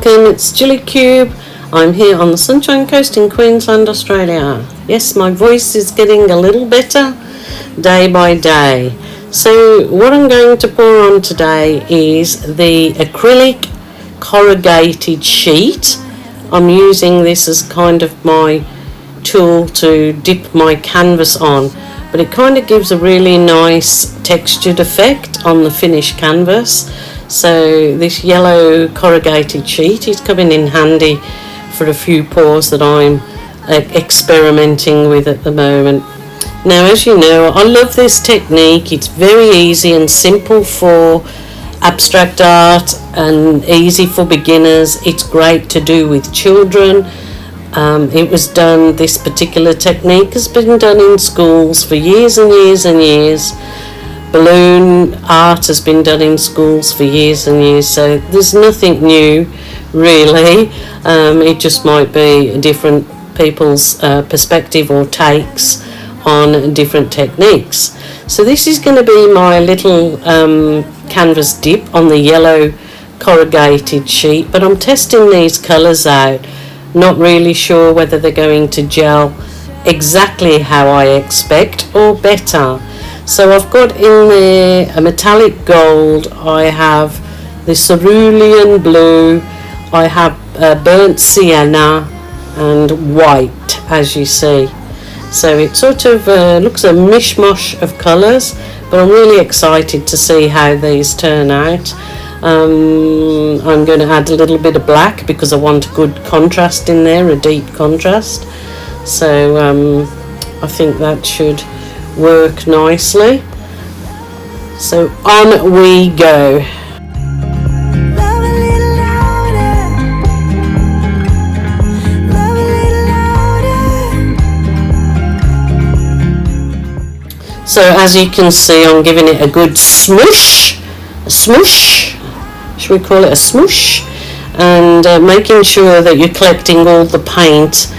welcome, it's Gilly Kube. I'm here on the Sunshine Coast in Queensland, Australia. Yes, my voice is getting a little better day by day. So what I'm going to pour on today is the acrylic corrugated sheet. I'm using this as kind of my tool to dip my canvas on, but it kind of gives a really nice textured effect on the finished canvas. So this yellow corrugated sheet is coming in handy for a few pours that I'm experimenting with at the moment. Now, as you know, I love this technique. It's very easy and simple for abstract art and easy for beginners. It's great to do with children. This particular technique has been done in schools for years and years and years. Balloon art has been done in schools for years and years, so there's nothing new really. It just might be different people's perspective or takes on different techniques. So this is going to be my little canvas dip on the yellow corrugated sheet, but I'm testing these colours out, not really sure whether they're going to gel exactly how I expect or better. So I've got in there a metallic gold, I have the cerulean blue, I have burnt sienna and white, as you see. So it sort of looks a mishmash of colours, but I'm really excited to see how these turn out. I'm going to add a little bit of black because I want a good contrast in there, a deep contrast. So I think that should work nicely. So on we go. So as you can see, I'm giving it a good smoosh, should we call it a smoosh, and making sure that you're collecting all the paint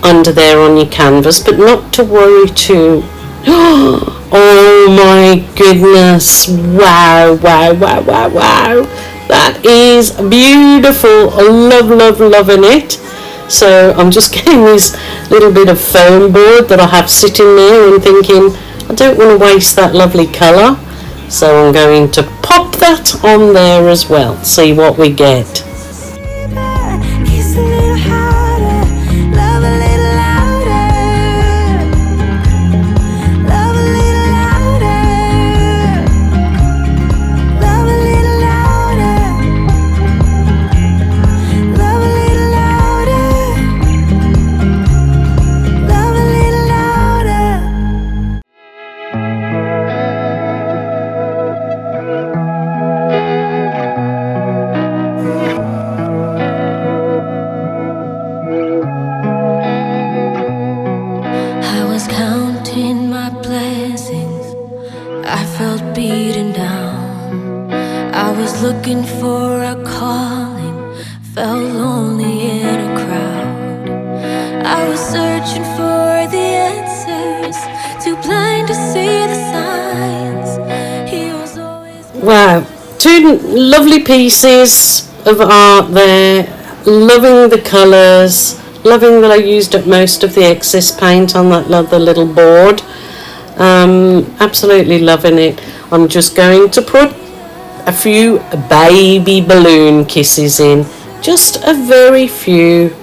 under there on your canvas, but not to worry too. Oh my goodness, wow, that is beautiful. I loving it. So I'm just getting this little bit of foam board that I have sitting there and thinking, I don't want to waste that lovely colour, so I'm going to pop that on there as well, see what we get. Looking for a calling, felt lonely in a crowd. I was searching for the answers, too blind to see the signs. He was always... Wow, two lovely pieces of art there. Loving the colours, loving that I used up most of the excess paint on that other little board. Absolutely loving it. I'm just going to put a few baby balloon kisses in, just a very few,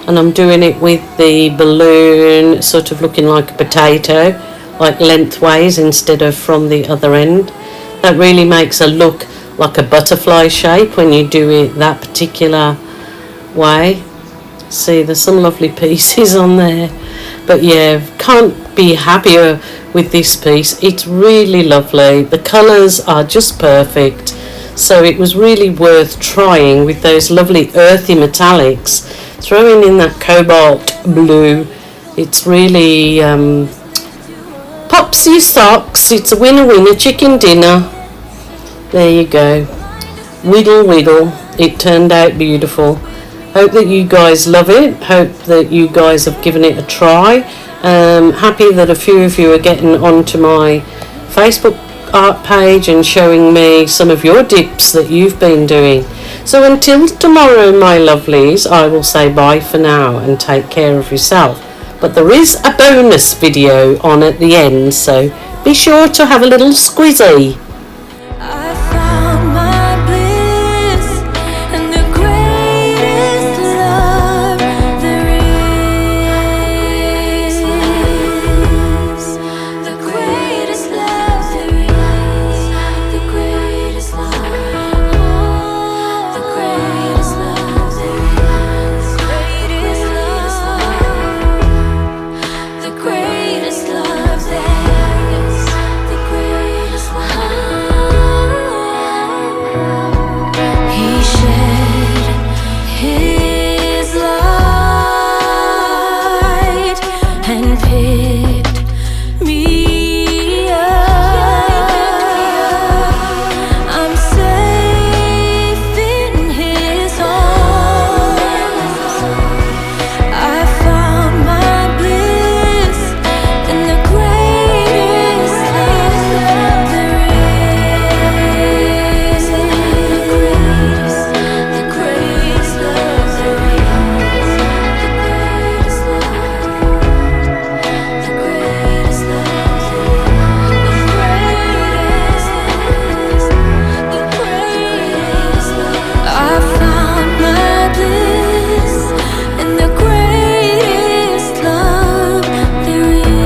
and I'm doing it with the balloon sort of looking like a potato, like lengthways instead of from the other end. That really makes it look like a butterfly shape when you do it that particular way. See, there's some lovely pieces on there, but yeah, can't be happier with this piece. It's really lovely. The colours are just perfect. So it was really worth trying with those lovely earthy metallics. Throwing in that cobalt blue, it's really pops your socks. It's a winner, chicken dinner. There you go. Wiggle. It turned out beautiful. Hope that you guys love it. Hope that you guys have given it a try. Happy that a few of you are getting onto my Facebook art page and showing me some of your dips that you've been doing. So until tomorrow, my lovelies, I will say bye for now and take care of yourself. But there is a bonus video on at the end, so be sure to have a little squizzy. I found my bliss and the greatest love there is. The greatest love there is. The greatest love. The greatest love there is. Greatest love. The greatest love there is. The greatest love. He shed his light and picked me up. I'm safe in his arms. I found my bliss in the greatest love there is. The greatest love there is. The greatest love. The greatest love there is. The greatest love. I found my bliss in the greatest love there is.